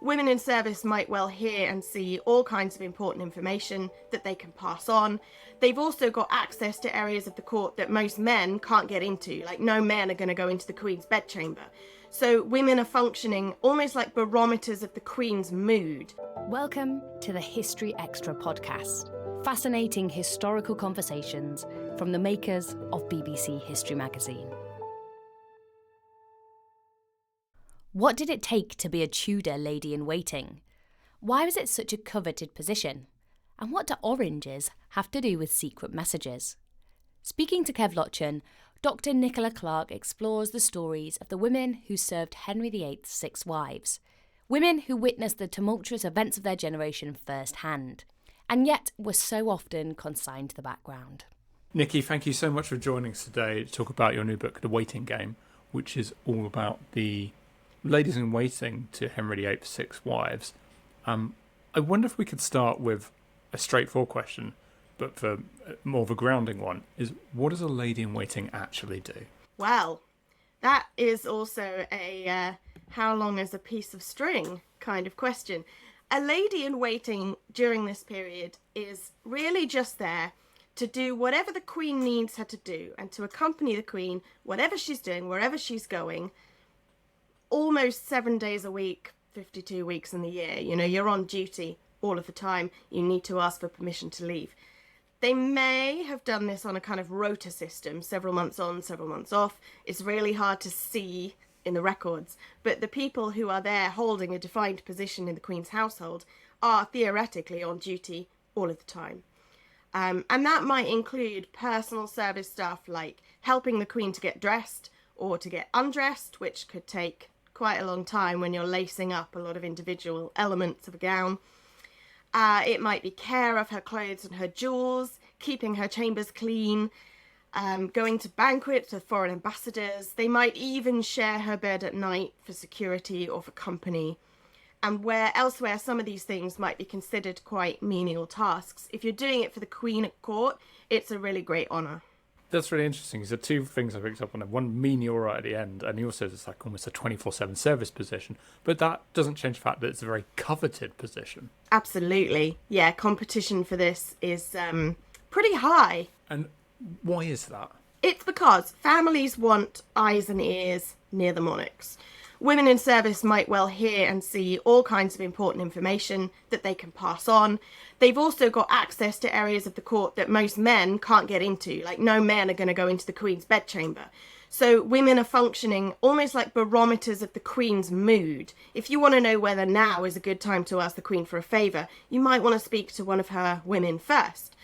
women in service might well hear and see all kinds of important information that they can pass on. They've also got access to areas of the court that most men can't get into, like no men are going to go into the Queen's bedchamber. So women are functioning almost like barometers of the Queen's mood. Welcome to the History Extra podcast. Fascinating historical conversations from the makers of BBC History Magazine. What did it take to be a Tudor lady-in-waiting? Why was it such a coveted position? And what do oranges have to do with secret messages? Speaking to Kev Lochun, Dr. Nicola Clark explores the stories of the women who served Henry VIII's 6 wives, women who witnessed the tumultuous events of their generation firsthand, and yet were so often consigned to the background. Nikki, thank you so much for joining us today to talk about your new book, The Waiting Game, which is all about the ladies-in-waiting to Henry VIII's 6 wives. I wonder if we could start with a straightforward question, but for more of a grounding one, is what does a lady-in-waiting actually do? Well, that is also a how long is a piece of string kind of question. A lady-in-waiting during this period is really just there to do whatever the Queen needs her to do and to accompany the Queen, whatever she's doing, wherever she's going, almost 7 days a week, 52 weeks in the year. You know, you're on duty all of the time. You need to ask for permission to leave. They may have done this on a kind of rota system, several months on, several months off. It's really hard to see in the records, but the people who are there holding a defined position in the Queen's household are theoretically on duty all of the time. And that might include personal service stuff like helping the Queen to get dressed or to get undressed, which could take quite a long time when you're lacing up a lot of individual elements of a gown. It might be care of her clothes and her jewels, keeping her chambers clean, going to banquets with foreign ambassadors. They might even share her bed at night for security or for company. And where elsewhere some of these things might be considered quite menial tasks, if you're doing it for the Queen at court, it's a really great honour. That's really interesting. So 2 things I picked up on there. One, menial right at the end, and he also says it's like almost a 24/7 service position. But that doesn't change the fact that it's a very coveted position. Absolutely. Yeah, competition for this is pretty high. And why is that? It's because families want eyes and ears near the monarchs. Women in service might well hear and see all kinds of important information that they can pass on. They've also got access to areas of the court that most men can't get into, like no men are going to go into the Queen's bedchamber. So women are functioning almost like barometers of the Queen's mood. If you want to know whether now is a good time to ask the Queen for a favour, you might want to speak to one of her women first.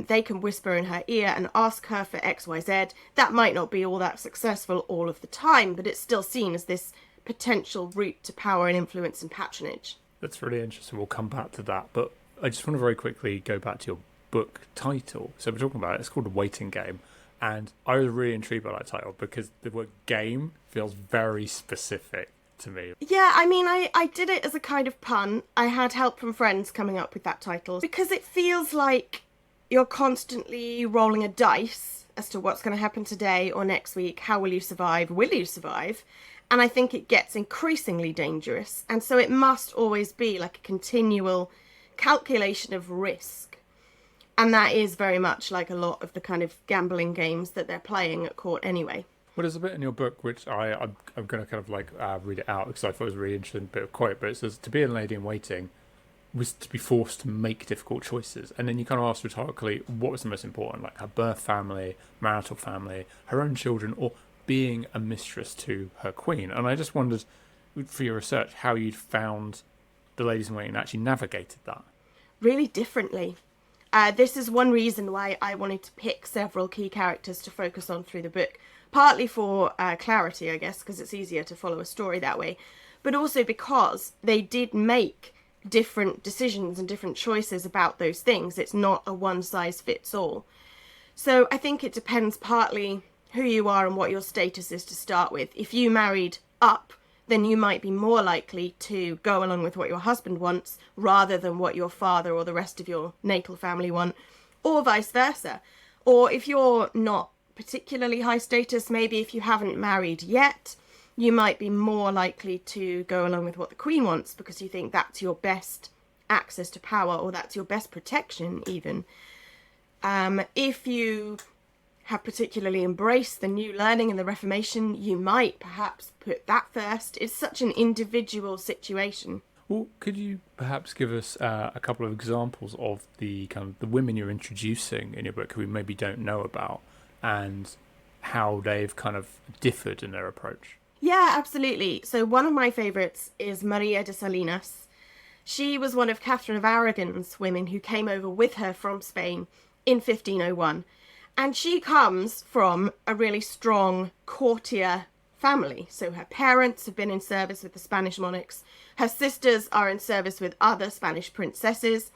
They can whisper in her ear and ask her for XYZ. That might not be all that successful all of the time, but it's still seen as this potential route to power and influence and patronage. That's really interesting. We'll come back to that. But I just want to very quickly go back to your book title. So we're talking about it. It's called The Waiting Game. And I was really intrigued by that title because the word game feels very specific to me. Yeah, I mean, I did it as a kind of pun. I had help from friends coming up with that title because it feels like you're constantly rolling a dice as to what's going to happen today or next week. How will you survive? Will you survive? And I think it gets increasingly dangerous. And so it must always be like a continual calculation of risk. And that is very much like a lot of the kind of gambling games that they're playing at court anyway. Well, there's a bit in your book which I'm going to kind of like read it out because I thought it was a really interesting bit of quote. But it says, to be a lady in waiting was to be forced to make difficult choices. And then you kind of ask rhetorically, what was the most important? Like her birth family, marital family, her own children, or being a mistress to her queen. And I just wondered, for your research, how you'd found the ladies in waiting actually navigated that. Really differently. This is one reason why I wanted to pick several key characters to focus on through the book. Partly for clarity, I guess, because it's easier to follow a story that way. But also because they did make different decisions and different choices about those things. It's not a one-size-fits-all. So I think it depends partly who you are and what your status is to start with. If you married up, then you might be more likely to go along with what your husband wants rather than what your father or the rest of your natal family want, or vice versa. Or if you're not particularly high status, maybe if you haven't married yet, you might be more likely to go along with what the Queen wants because you think that's your best access to power, or that's your best protection even. If you have particularly embraced the new learning and the Reformation, you might perhaps put that first. It's such an individual situation. Well, could you perhaps give us a couple of examples of the kind of the women you're introducing in your book who we maybe don't know about, and how they've kind of differed in their approach? Yeah, absolutely. So one of my favourites is Maria de Salinas. She was one of Catherine of Aragon's women who came over with her from Spain in 1501. And she comes from a really strong courtier family. So her parents have been in service with the Spanish monarchs. Her sisters are in service with other Spanish princesses,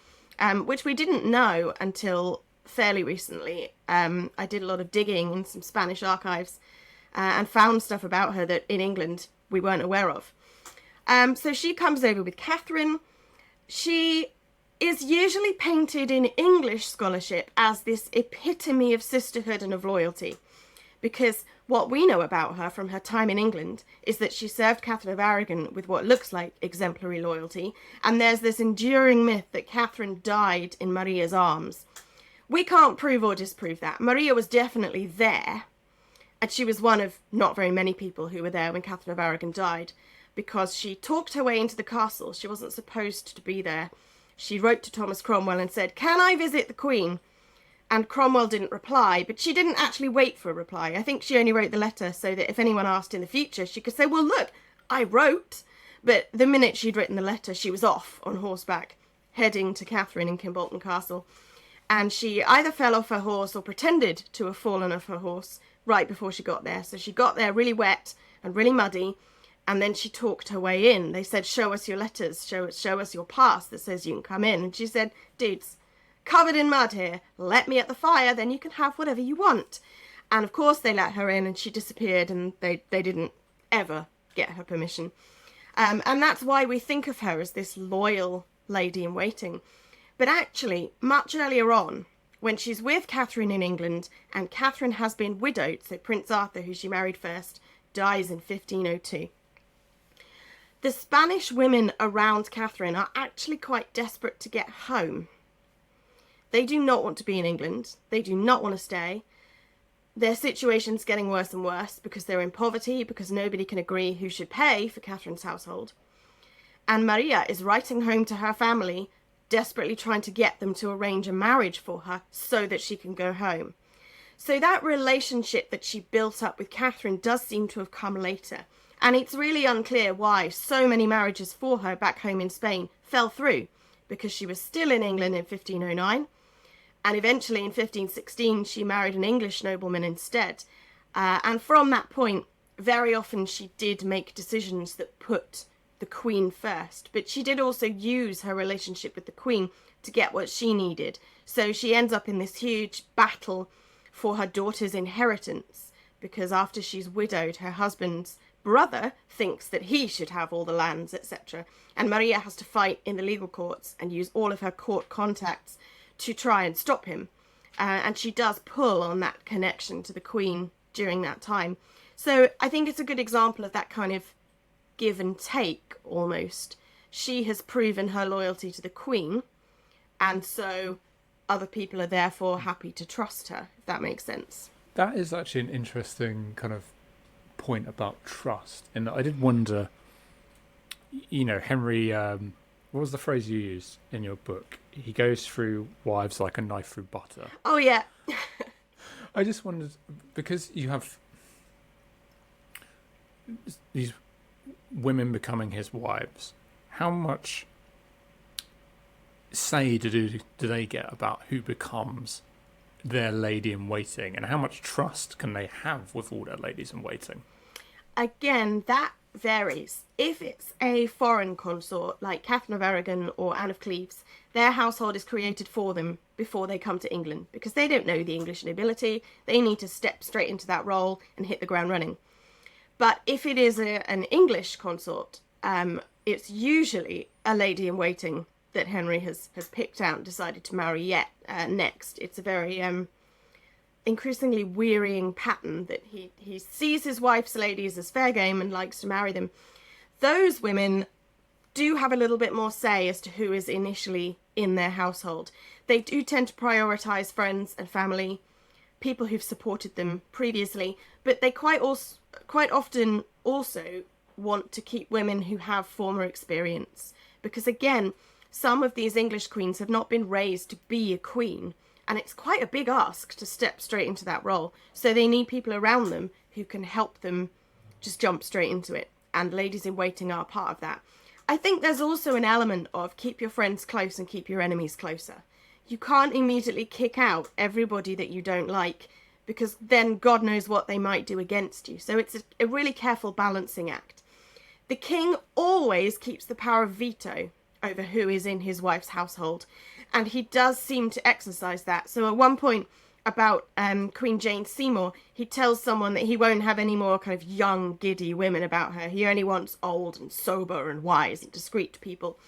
which we didn't know until fairly recently. I did a lot of digging in some Spanish archives and found stuff about her that in England we weren't aware of. So she comes over with Catherine. She is usually painted in English scholarship as this epitome of sisterhood and of loyalty, because what we know about her from her time in England is that she served Catherine of Aragon with what looks like exemplary loyalty, and there's this enduring myth that Catherine died in Maria's arms. We can't prove or disprove that. Maria was definitely there, and she was one of not very many people who were there when Catherine of Aragon died, because she talked her way into the castle. She wasn't supposed to be there. She wrote to Thomas Cromwell and said, "Can I visit the Queen?" And Cromwell didn't reply, but she didn't actually wait for a reply. I think she only wrote the letter so that if anyone asked in the future, she could say, "Well, look, I wrote." But the minute she'd written the letter, she was off on horseback, heading to Catherine in Kimbolton Castle. And she either fell off her horse or pretended to have fallen off her horse right before she got there. So she got there really wet and really muddy, and then she talked her way in. They said, "Show us your letters, show us your pass that says you can come in." And she said, "Dudes, covered in mud here, let me at the fire, then you can have whatever you want." And of course they let her in, and she disappeared, and they didn't ever get her permission. And that's why we think of her as this loyal lady in waiting. But actually, much earlier on, when she's with Catherine in England, and Catherine has been widowed, so Prince Arthur, who she married first, dies in 1502. The Spanish women around Catherine are actually quite desperate to get home. They do not want to be in England. They do not want to stay. Their situation's getting worse and worse because they're in poverty, because nobody can agree who should pay for Catherine's household. And Maria is writing home to her family, desperately trying to get them to arrange a marriage for her so that she can go home. So that relationship that she built up with Catherine does seem to have come later. And it's really unclear why so many marriages for her back home in Spain fell through, because she was still in England in 1509, and eventually in 1516 she married an English nobleman instead. And from that point, very often she did make decisions that put the Queen first, but she did also use her relationship with the Queen to get what she needed. So she ends up in this huge battle for her daughter's inheritance, because after she's widowed, her husband's brother thinks that he should have all the lands, etc. And Maria has to fight in the legal courts and use all of her court contacts to try and stop him. And she does pull on that connection to the Queen during that time. So I think it's a good example of that kind of give and take almost. She has proven her loyalty to the Queen, and so other people are therefore happy to trust her, if that makes sense. That is actually an interesting kind of point about trust. And I did wonder, Henry, what was the phrase you used in your book? He goes through wives like a knife through butter. Oh, yeah. I just wondered, because you have these women becoming his wives, how much say do they get about who becomes their lady in waiting, and how much trust can they have with all their ladies in waiting? Again, that varies. If it's a foreign consort like Catherine of Aragon or Anne of Cleves, their household is created for them before they come to England, because they don't know the English nobility. They need to step straight into that role and hit the ground running. But if it is an English consort, it's usually a lady in waiting that Henry has picked out and decided to marry next. It's a very increasingly wearying pattern that he sees his wife's ladies as fair game and likes to marry them, those women do have a little bit more say as to who is initially in their household. They do tend to prioritise friends and family, people who've supported them previously, but they quite often also want to keep women who have former experience, because again, some of these English queens have not been raised to be a queen, and it's quite a big ask to step straight into that role. So they need people around them who can help them just jump straight into it, and ladies in waiting are part of that. I think there's also an element of keep your friends close and keep your enemies closer. You can't immediately kick out everybody that you don't like, because then God knows what they might do against you. So it's a really careful balancing act. The king always keeps the power of veto over who is in his wife's household, and he does seem to exercise that. So at one point about Queen Jane Seymour, he tells someone that he won't have any more kind of young, giddy women about her. He only wants old and sober and wise and discreet people.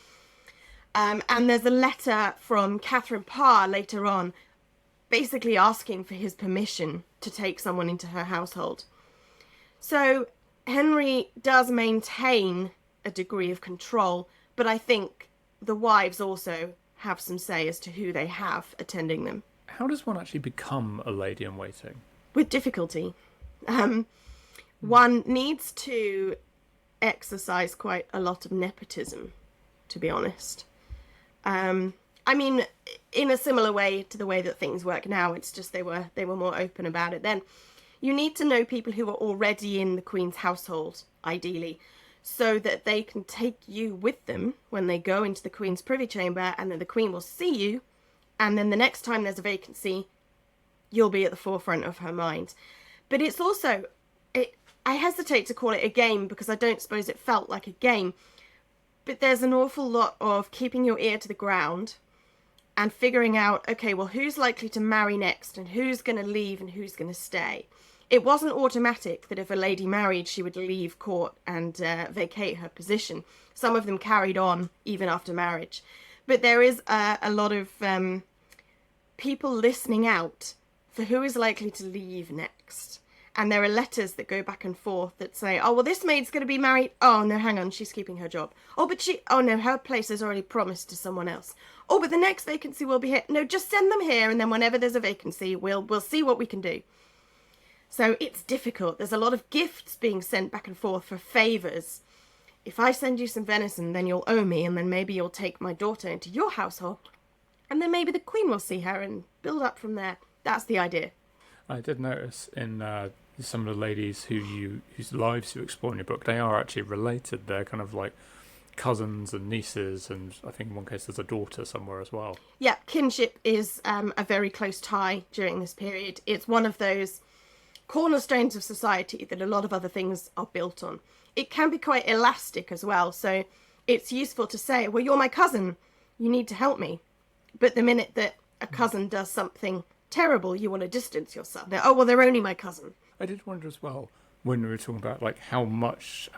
And there's a letter from Catherine Parr later on, basically asking for his permission to take someone into her household. So Henry does maintain a degree of control, but I think the wives also have some say as to who they have attending them. How does one actually become a lady in waiting? With difficulty. One needs to exercise quite a lot of nepotism, to be honest. I mean, in a similar way to the way that things work now, it's just they were more open about it then. You need to know people who are already in the Queen's household, ideally, so that they can take you with them when they go into the Queen's privy chamber, and then the Queen will see you, and then the next time there's a vacancy, you'll be at the forefront of her mind. But it's also, I hesitate to call it a game because I don't suppose it felt like a game, but there's an awful lot of keeping your ear to the ground and figuring out, okay, well, who's likely to marry next and who's going to leave and who's going to stay. It wasn't automatic that if a lady married, she would leave court and vacate her position. Some of them carried on even after marriage. But there is a lot of people listening out for who is likely to leave next. And there are letters that go back and forth that say, oh, well, this maid's going to be married. Oh, no, hang on, she's keeping her job. Oh, no, her place is already promised to someone else. Oh, but the next vacancy will be here. No, just send them here, and then whenever there's a vacancy, we'll see what we can do. So it's difficult. There's a lot of gifts being sent back and forth for favours. If I send you some venison, then you'll owe me, and then maybe you'll take my daughter into your household. And then maybe the Queen will see her and build up from there. That's the idea. I did notice in some of the ladies whose lives you explore in your book, they are actually related. They're kind of like cousins and nieces, and I think in one case there's a daughter somewhere as well. Yeah, kinship is a very close tie during this period. It's one of those cornerstones of society that a lot of other things are built on. It can be quite elastic as well, so it's useful to say, well, you're my cousin, you need to help me. But the minute that a cousin does something terrible, you want to distance yourself. Oh, well, they're only my cousin. I did wonder as well, when we were talking about like how much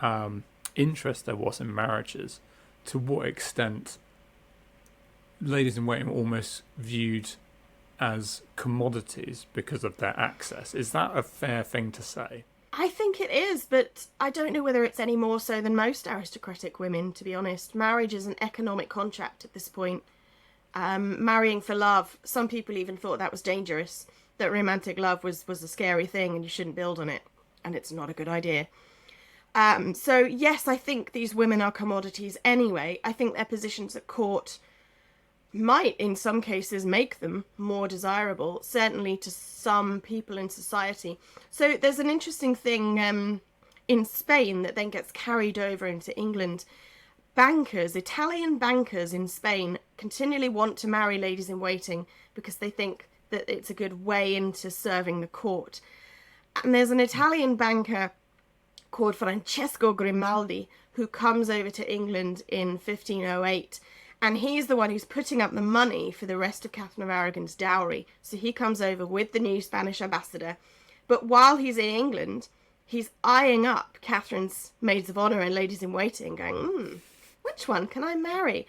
interest there was in marriages, to what extent ladies in waiting were almost viewed as commodities because of their access. Is that a fair thing to say? I think it is, but I don't know whether it's any more so than most aristocratic women, to be honest. Marriage is an economic contract at this point. Marrying for love, some people even thought that was dangerous, that romantic love was a scary thing and you shouldn't build on it, and it's not a good idea. So yes, I think these women are commodities anyway. I think their positions at court might, in some cases, make them more desirable, certainly to some people in society. So there's an interesting thing in Spain that then gets carried over into England. Bankers, Italian bankers in Spain, continually want to marry ladies in waiting because they think that it's a good way into serving the court. And there's an Italian banker called Francesco Grimaldi who comes over to England in 1508, and he's the one who's putting up the money for the rest of Catherine of Aragon's dowry. So he comes over with the new Spanish ambassador, but while he's in England, he's eyeing up Catherine's maids of honour and ladies in waiting, going, which one can I marry?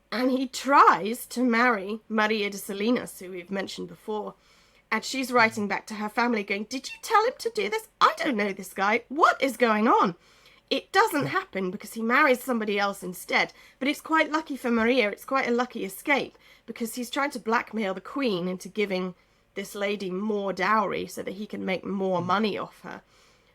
And he tries to marry Maria de Salinas, who we've mentioned before. And she's writing back to her family going, did you tell him to do this? I don't know this guy. What is going on? It doesn't happen because he marries somebody else instead. But it's quite lucky for Maria. It's quite a lucky escape because he's trying to blackmail the queen into giving this lady more dowry so that he can make more money off her,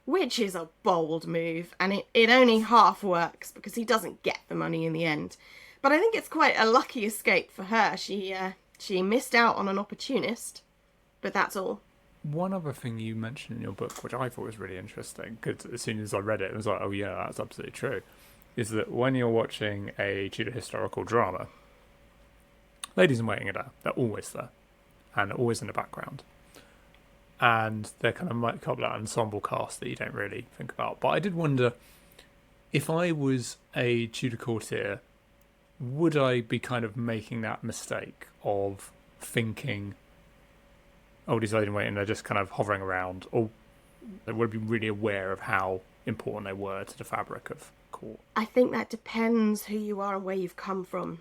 which is a bold move. And it only half works because he doesn't get the money in the end. But I think it's quite a lucky escape for her. She missed out on an opportunist, but that's all. One other thing you mentioned in your book, which I thought was really interesting, because as soon as I read it, it was like, oh yeah, that's absolutely true, is that when you're watching a Tudor historical drama, ladies in waiting are there. They're always there, and they're always in the background. And they're kind of might couple that ensemble cast that you don't really think about. But I did wonder, if I was a Tudor courtier, would I be kind of making that mistake of thinking, oh, these ladies in waiting, they're just kind of hovering around, or they would be really aware of how important they were to the fabric of court? I think that depends who you are and where you've come from.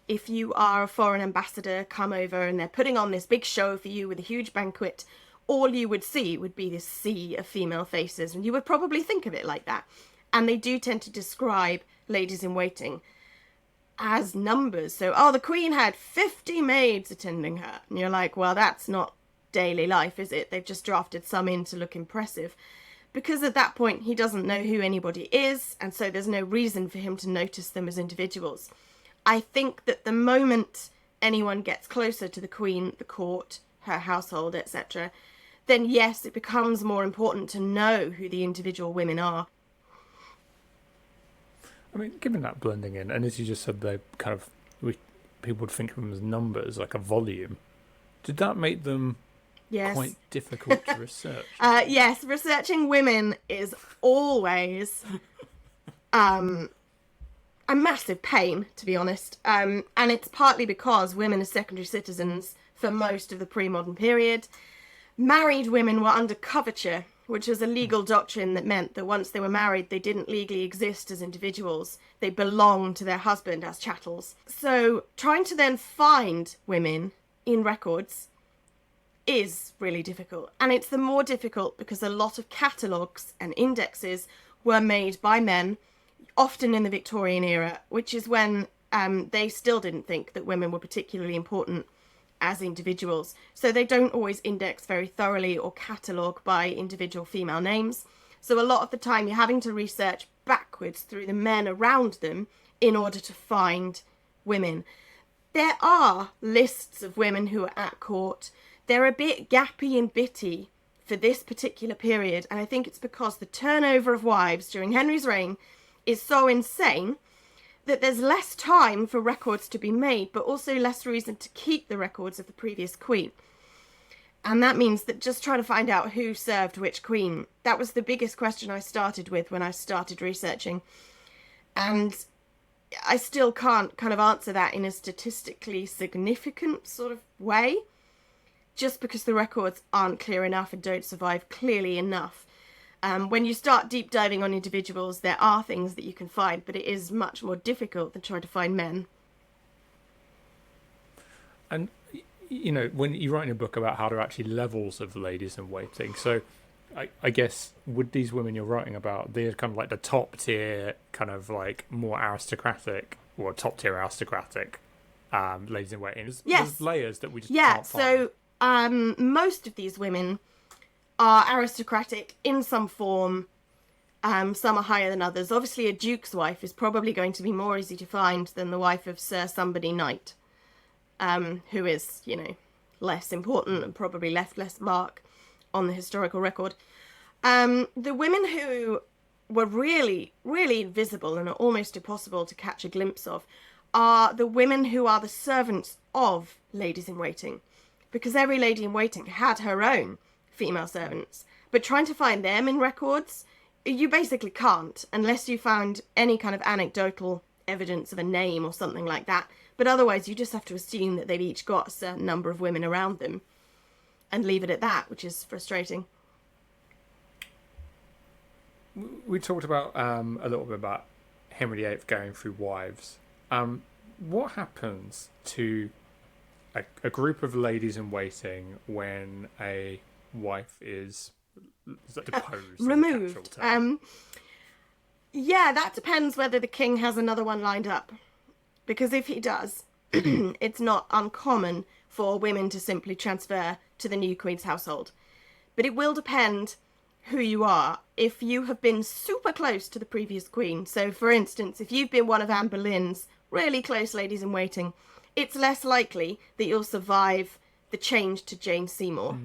If you are a foreign ambassador, come over and they're putting on this big show for you with a huge banquet, all you would see would be this sea of female faces, and you would probably think of it like that. And they do tend to describe ladies in waiting as numbers. So, oh, the queen had 50 maids attending her. And you're like, well, that's not daily life, is it? They've just drafted some in to look impressive. Because at that point, he doesn't know who anybody is, and so there's no reason for him to notice them as individuals. I think that the moment anyone gets closer to the queen, the court, her household, etc., then yes, it becomes more important to know who the individual women are. I mean, given that blending in, and as you just said, they kind of, people would think of them as numbers, like a volume. Did that make them quite difficult to research? Yes, researching women is always a massive pain, to be honest. And it's partly because women are secondary citizens for most of the pre-modern period. Married women were under coverture, which was a legal doctrine that meant that once they were married, they didn't legally exist as individuals. They belonged to their husband as chattels. So trying to then find women in records is really difficult. And it's the more difficult because a lot of catalogues and indexes were made by men, often in the Victorian era, which is when they still didn't think that women were particularly important as individuals. So they don't always index very thoroughly or catalogue by individual female names. So a lot of the time you're having to research backwards through the men around them in order to find women. There are lists of women who are at court. They're a bit gappy and bitty for this particular period, and I think it's because the turnover of wives during Henry's reign is so insane that there's less time for records to be made, but also less reason to keep the records of the previous queen. And that means that just trying to find out who served which queen, that was the biggest question I started with when I started researching. And I still can't kind of answer that in a statistically significant sort of way, just because the records aren't clear enough and don't survive clearly enough. When you start deep diving on individuals, there are things that you can find, but it is much more difficult than trying to find men. And, you know, when you write in a book about how there are actually levels of ladies in waiting, so I guess with these women you're writing about, they're kind of like the top tier, kind of like more aristocratic, or top tier aristocratic ladies in waiting. There's layers that we just can't find. So most of these women are aristocratic in some form. Some are higher than others. Obviously, a duke's wife is probably going to be more easy to find than the wife of Sir Somebody Knight, who is, you know, less important and probably left less mark on the historical record. The women who were really, really invisible and are almost impossible to catch a glimpse of are the women who are the servants of ladies in waiting, because every lady in waiting had her own female servants, but trying to find them in records, you basically can't unless you found any kind of anecdotal evidence of a name or something like that. But otherwise you just have to assume that they've each got a certain number of women around them and leave it at that, which is frustrating. We talked about a little bit about Henry VIII going through wives. What happens to a group of ladies in waiting when a wife is deposed. Removed. Yeah, that depends whether the king has another one lined up. Because if he does, it's not uncommon for women to simply transfer to the new queen's household. But it will depend who you are. If you have been super close to the previous queen, so for instance, if you've been one of Anne Boleyn's really close ladies in waiting, it's less likely that you'll survive the change to Jane Seymour,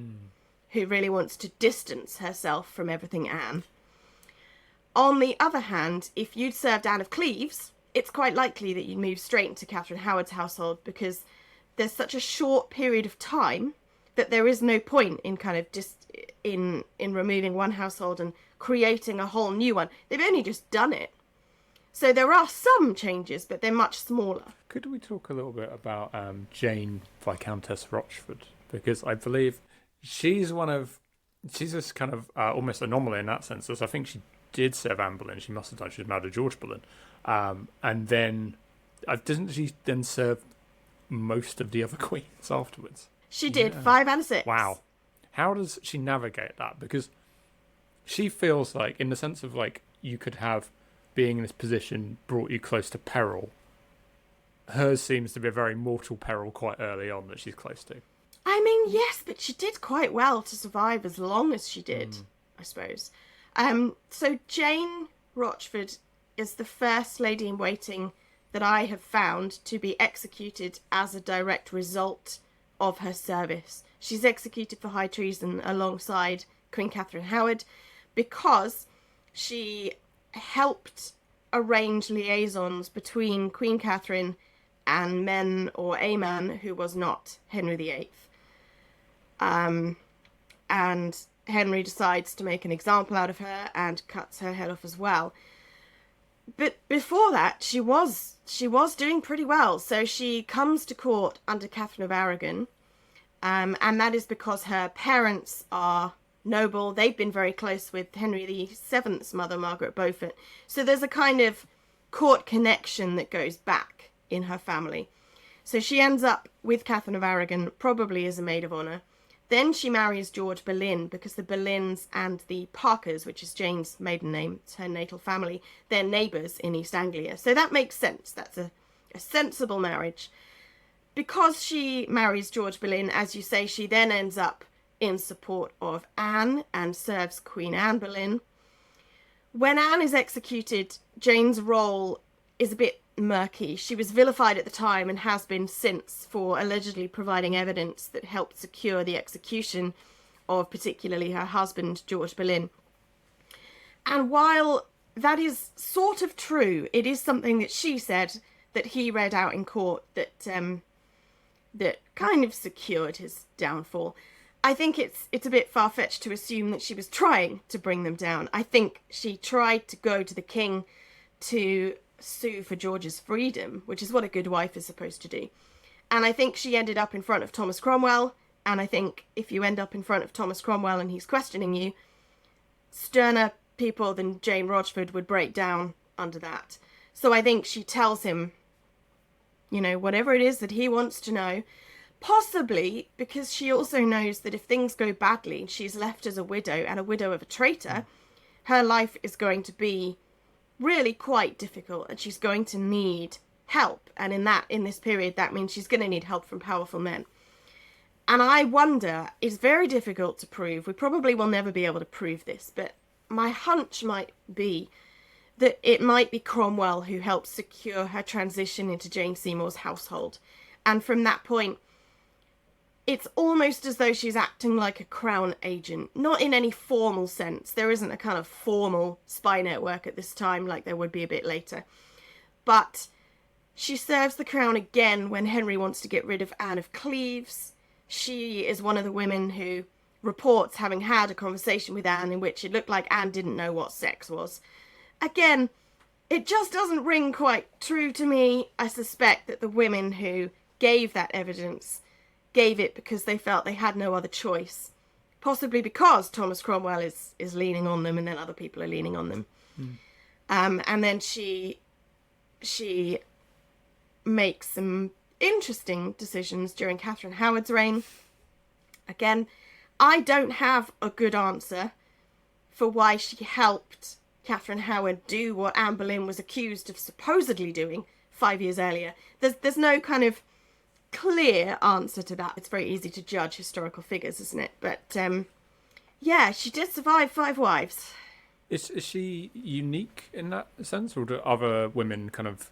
who really wants to distance herself from everything Anne. On the other hand, if you'd served Anne of Cleves, it's quite likely that you'd move straight into Catherine Howard's household, because there's such a short period of time that there is no point in kind of just in removing one household and creating a whole new one. They've only just done it. So there are some changes, but they're much smaller. Could we talk a little bit about Jane Viscountess Rochford? Because I believe she's this kind of almost anomaly in that sense. As I think she did serve Anne Boleyn. She must have done. She was married to George Boleyn. And then, doesn't she then serve most of the other queens afterwards? She did, 5 and 6. Wow. How does she navigate that? Because she feels like, in the sense of like, you could have being in this position brought you close to peril. Hers seems to be a very mortal peril quite early on that she's close to. I mean, yes, but she did quite well to survive as long as she did, I suppose. So Jane Rochford is the first lady in waiting that I have found to be executed as a direct result of her service. She's executed for high treason alongside Queen Catherine Howard because she helped arrange liaisons between Queen Catherine and men or a man who was not Henry VIII. And Henry decides to make an example out of her and cuts her head off as well. But before that, she was doing pretty well. So she comes to court under Catherine of Aragon, and that is because her parents are noble. They've been very close with Henry VII's mother, Margaret Beaufort. So there's a kind of court connection that goes back in her family. So she ends up with Catherine of Aragon, probably as a maid of honour. Then she marries George Boleyn, because the Boleyns and the Parkers, which is Jane's maiden name, it's her natal family, they're neighbours in East Anglia. So that makes sense. That's a sensible marriage. Because she marries George Boleyn, as you say, she then ends up in support of Anne and serves Queen Anne Boleyn. When Anne is executed, Jane's role is a bit murky. She was vilified at the time and has been since for allegedly providing evidence that helped secure the execution of particularly her husband, George Boleyn. And while that is sort of true, it is something that she said that he read out in court that kind of secured his downfall. I think it's a bit far-fetched to assume that she was trying to bring them down. I think she tried to go to the king to sue for George's freedom, which is what a good wife is supposed to do. And I think she ended up in front of Thomas Cromwell, and I think if you end up in front of Thomas Cromwell and he's questioning you, sterner people than Jane Rochford would break down under that. So I think she tells him, you know, whatever it is that he wants to know, possibly because she also knows that if things go badly, she's left as a widow and a widow of a traitor, her life is going to be really quite difficult, and she's going to need help. And in this period, that means she's going to need help from powerful men. And I wonder, it's very difficult to prove. We probably will never be able to prove this, but my hunch might be that it might be Cromwell who helped secure her transition into Jane Seymour's household. And from that point, it's almost as though she's acting like a crown agent, not in any formal sense. There isn't a kind of formal spy network at this time like there would be a bit later. But she serves the crown again when Henry wants to get rid of Anne of Cleves. She is one of the women who reports having had a conversation with Anne in which it looked like Anne didn't know what sex was. Again, it just doesn't ring quite true to me. I suspect that the women who gave that evidence gave it because they felt they had no other choice. Possibly because Thomas Cromwell is leaning on them, and then other people are leaning on them. And then she makes some interesting decisions during Catherine Howard's reign. Again, I don't have a good answer for why she helped Catherine Howard do what Anne Boleyn was accused of supposedly doing 5 years earlier. There's no kind of clear answer to that. It's very easy to judge historical figures, isn't it? But yeah, she did survive 5 wives. Is she unique in that sense, or do other women kind of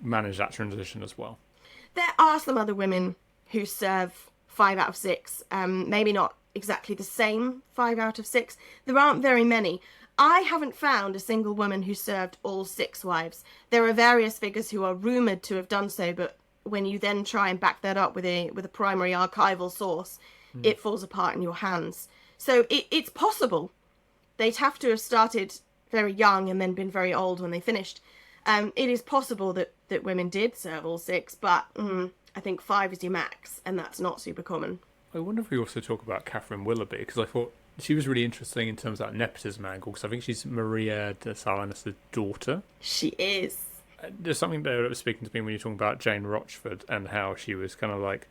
manage that transition as well? There are some other women who serve 5 out of 6. Maybe not exactly the same 5 out of 6. There aren't very many. I haven't found a single woman who served all 6 wives. There are various figures who are rumoured to have done so, but when you then try and back that up with a primary archival source, it falls apart in your hands. So it's possible. They'd have to have started very young and then been very old when they finished. It is possible that women did serve all 6, but I think 5 is your max, and that's not super common. I wonder if we also talk about Catherine Willoughby, because I thought she was really interesting in terms of that nepotism angle, because I think she's Maria de Salinas' daughter. She is. There's something there that was speaking to me when you're talking about Jane Rochford and how she was kind of like,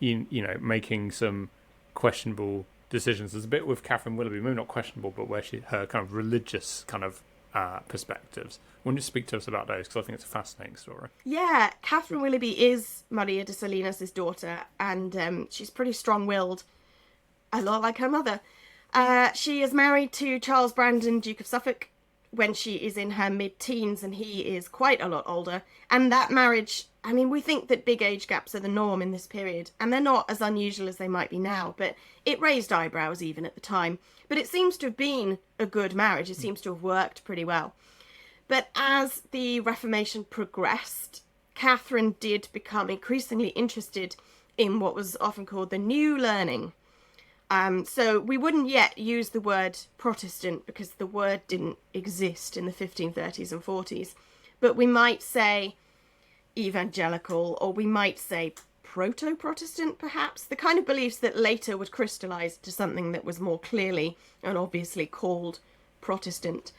you know, making some questionable decisions. There's a bit with Catherine Willoughby, maybe not questionable, but where her kind of religious kind of perspectives. Why don't you speak to us about those, because I think it's a fascinating story. Yeah, Catherine Willoughby is Maria de Salinas' daughter, and she's pretty strong-willed, a lot like her mother. She is married to Charles Brandon, Duke of Suffolk, when she is in her mid-teens, and he is quite a lot older. And that marriage, I mean, we think that big age gaps are the norm in this period, and they're not as unusual as they might be now, but it raised eyebrows even at the time. But it seems to have been a good marriage. It seems to have worked pretty well. But as the Reformation progressed, Catherine did become increasingly interested in what was often called the New Learning. So we wouldn't yet use the word Protestant because the word didn't exist in the 1530s and 40s. But we might say evangelical, or we might say proto-Protestant, perhaps. The kind of beliefs that later would crystallise to something that was more clearly and obviously called Protestant.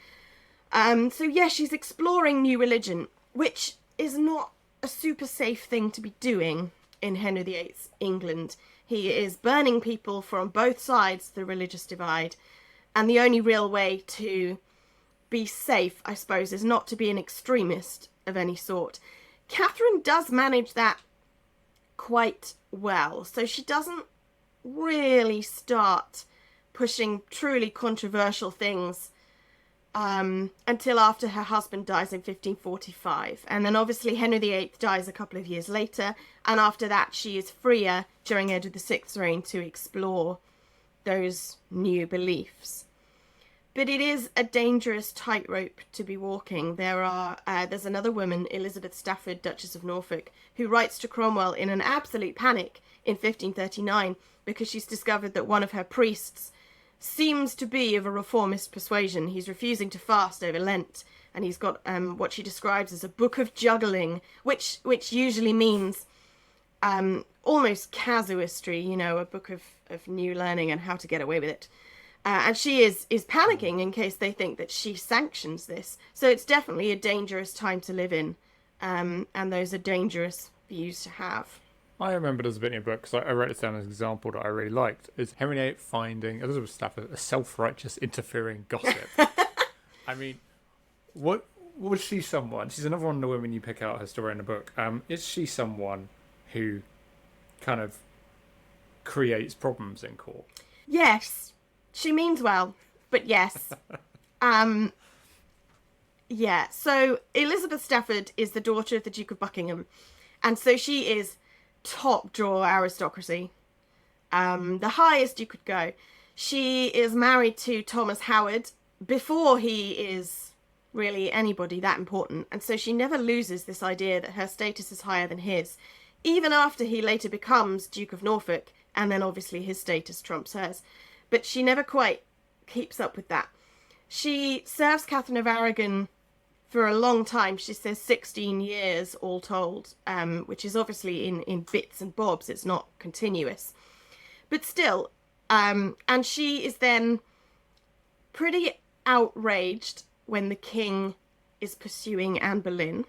So yeah, she's exploring new religion, which is not a super safe thing to be doing in Henry VIII's England. He is burning people from both sides of the religious divide, and the only real way to be safe, I suppose, is not to be an extremist of any sort. Catherine does manage that quite well, so she doesn't really start pushing truly controversial things until after her husband dies in 1545. And then obviously Henry VIII dies a couple of years later, and after that she is freer during Edward VI's reign to explore those new beliefs. But it is a dangerous tightrope to be walking. There's another woman, Elizabeth Stafford, Duchess of Norfolk, who writes to Cromwell in an absolute panic in 1539 because she's discovered that one of her priests seems to be of a reformist persuasion. He's refusing to fast over Lent, and he's got what she describes as a book of juggling, which usually means almost casuistry, you know, a book of new learning and how to get away with it. And she is panicking in case they think that she sanctions this. So it's definitely a dangerous time to live in, and those are dangerous views to have. I remember there's a bit in your book, because I wrote this down as an example that I really liked, is Henry VIII finding Elizabeth Stafford a self-righteous interfering gossip. I mean, what was she someone? She's another one of the women you pick out her story in the book. Is she someone who kind of creates problems in court? Yes. She means well, but yes. Yeah, so Elizabeth Stafford is the daughter of the Duke of Buckingham, and so she is top drawer aristocracy, the highest you could go. She is married to Thomas Howard before he is really anybody that important, and so she never loses this idea that her status is higher than his, even after he later becomes Duke of Norfolk, and then obviously his status trumps hers. But she never quite keeps up with that. She serves Catherine of Aragon for a long time. She says 16 years all told, which is obviously in bits and bobs. It's not continuous. But still, and she is then pretty outraged when the king is pursuing Anne Boleyn.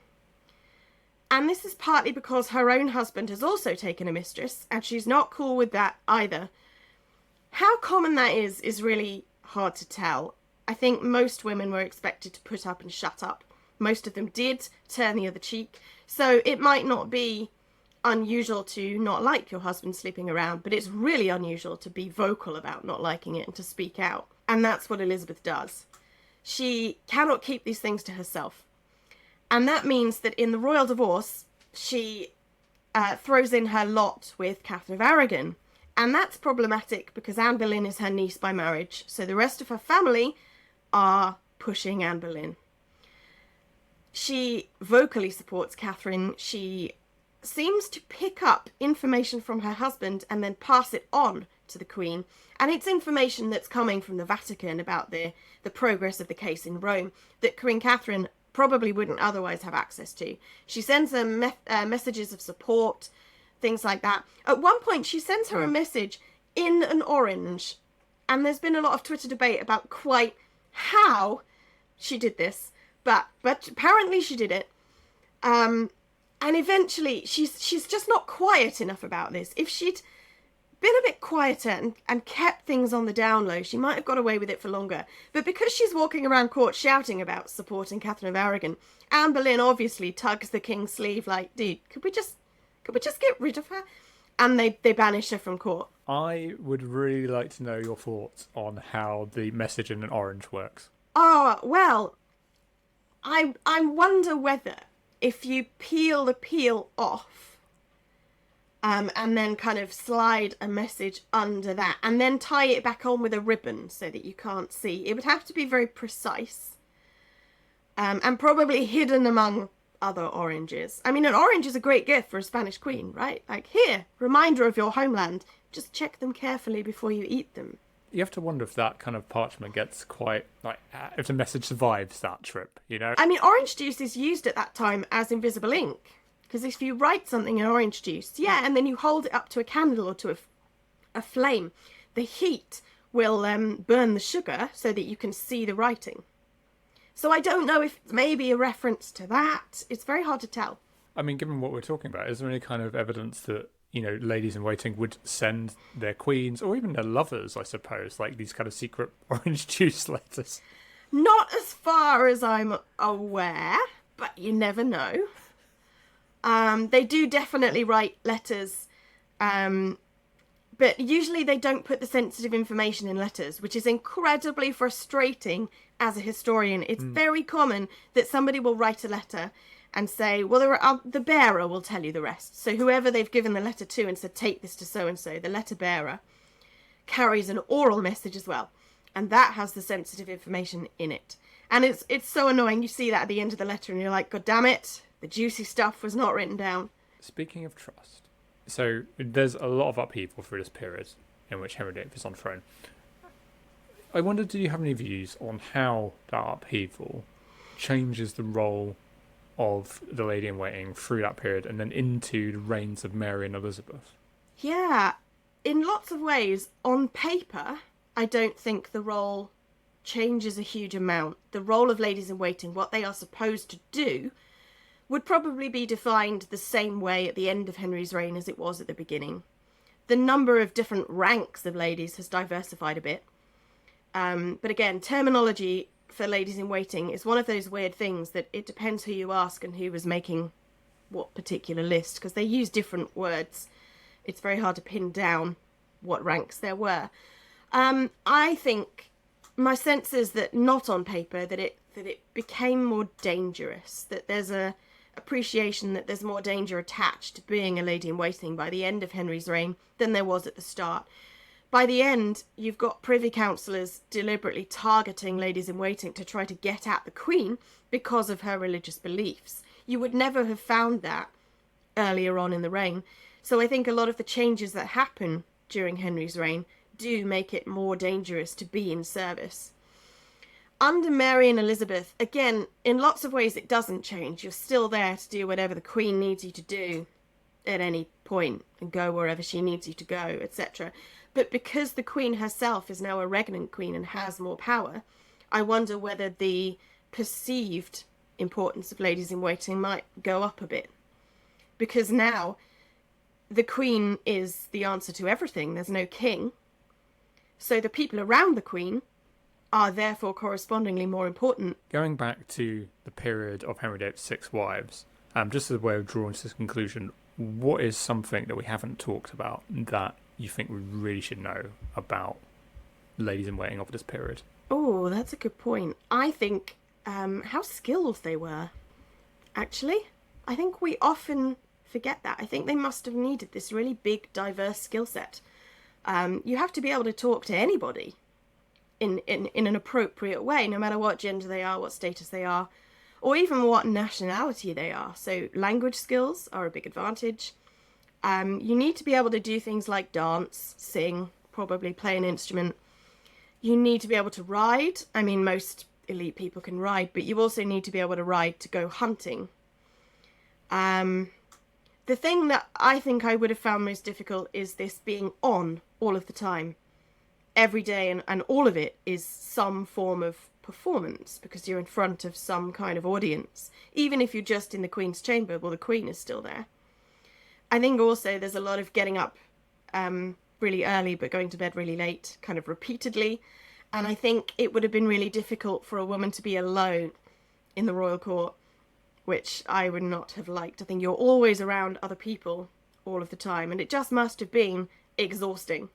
And this is partly because her own husband has also taken a mistress, and she's not cool with that either. How common that is really hard to tell. I think most women were expected to put up and shut up. Most of them did turn the other cheek. So it might not be unusual to not like your husband sleeping around, but it's really unusual to be vocal about not liking it and to speak out. And that's what Elizabeth does. She cannot keep these things to herself. And that means that in the royal divorce, she throws in her lot with Catherine of Aragon. And that's problematic because Anne Boleyn is her niece by marriage. So the rest of her family are pushing Anne Boleyn. She vocally supports Catherine. She seems to pick up information from her husband and then pass it on to the Queen. And it's information that's coming from the Vatican about the progress of the case in Rome that Queen Catherine probably wouldn't otherwise have access to. She sends them messages of support, things like that. At one point, she sends her a message in an orange. And there's been a lot of Twitter debate about quite how she did this. But apparently she did it. And eventually, she's just not quiet enough about this. If she'd been a bit quieter and kept things on the down low, she might have got away with it for longer. But because she's walking around court shouting about supporting Catherine of Aragon, Anne Boleyn obviously tugs the king's sleeve like, dude, could we just get rid of her? And they banish her from court. I would really like to know your thoughts on how the message in an orange works. Oh, well, I wonder whether if you peel the peel off, and then kind of slide a message under that and then tie it back on with a ribbon so that you can't see. It would have to be very precise, and probably hidden among other oranges. I mean, an orange is a great gift for a Spanish queen, right? Like, here, reminder of your homeland. Just check them carefully before you eat them. You have to wonder if that kind of parchment gets quite, like, if the message survives that trip, you know? I mean, orange juice is used at that time as invisible ink. Because if you write something in orange juice, and then you hold it up to a candle or to a flame, the heat will burn the sugar so that you can see the writing. So I don't know if it's maybe a reference to that. It's very hard to tell. I mean, given what we're talking about, is there any kind of evidence that, you know, ladies in waiting would send their queens, or even their lovers, I suppose, like these kind of secret orange juice letters? Not as far as I'm aware, but you never know. They do definitely write letters, but usually they don't put the sensitive information in letters, which is incredibly frustrating as a historian. It's very common that somebody will write a letter and say, well, the bearer will tell you the rest. So whoever they've given the letter to and said, take this to so-and-so, the letter bearer carries an oral message as well. And that has the sensitive information in it. And it's so annoying. You see that at the end of the letter and you're like, God damn it. The juicy stuff was not written down. Speaking of trust, so there's a lot of upheaval through this period in which Henry VIII is on throne. I wonder, do you have any views on how that upheaval changes the role of the lady in waiting through that period and then into the reigns of Mary and Elizabeth? Yeah, in lots of ways, on paper, I don't think the role changes a huge amount. The role of ladies in waiting, what they are supposed to do, would probably be defined the same way at the end of Henry's reign as it was at the beginning. The number of different ranks of ladies has diversified a bit. But again, terminology for ladies in waiting is one of those weird things that it depends who you ask and who was making what particular list, because they use different words. It's very hard to pin down what ranks there were. I think my sense is that not on paper, that it became more dangerous, that there's a appreciation that there's more danger attached to being a lady in waiting by the end of Henry's reign than there was at the start. By the end, you've got privy councillors deliberately targeting ladies in waiting to try to get at the Queen because of her religious beliefs. You would never have found that earlier on in the reign. So I think a lot of the changes that happen during Henry's reign do make it more dangerous to be in service. Under Mary and Elizabeth, again, in lots of ways it doesn't change. You're still there to do whatever the Queen needs you to do at any point and go wherever she needs you to go, etc. But because the Queen herself is now a regnant queen and has more power, I wonder whether the perceived importance of ladies in waiting might go up a bit. because now the Queen is the answer to everything. There's no king. So the people around the Queen are therefore correspondingly more important. Going back to the period of Henry VIII's 6 wives, just as a way of drawing to this conclusion, what is something that we haven't talked about that you think we really should know about ladies in waiting of this period? Oh, that's a good point. I think how skilled they were, actually. I think we often forget that. I think they must have needed this really big, diverse skill set. You have to be able to talk to anybody in an appropriate way, no matter what gender they are, what status they are, or even what nationality they are. So language skills are a big advantage. You need to be able to do things like dance, sing, probably play an instrument. You need to be able to ride. I mean, most elite people can ride, but you also need to be able to ride to go hunting. The thing that I think I would have found most difficult is this being on all of the time, every day, and all of it is some form of performance, because you're in front of some kind of audience. Even if you're just in the Queen's chamber, well, the Queen is still there. I think also there's a lot of getting up really early but going to bed really late, kind of repeatedly. And I think it would have been really difficult for a woman to be alone in the royal court, which I would not have liked. I think you're always around other people all of the time, and it just must have been exhausting.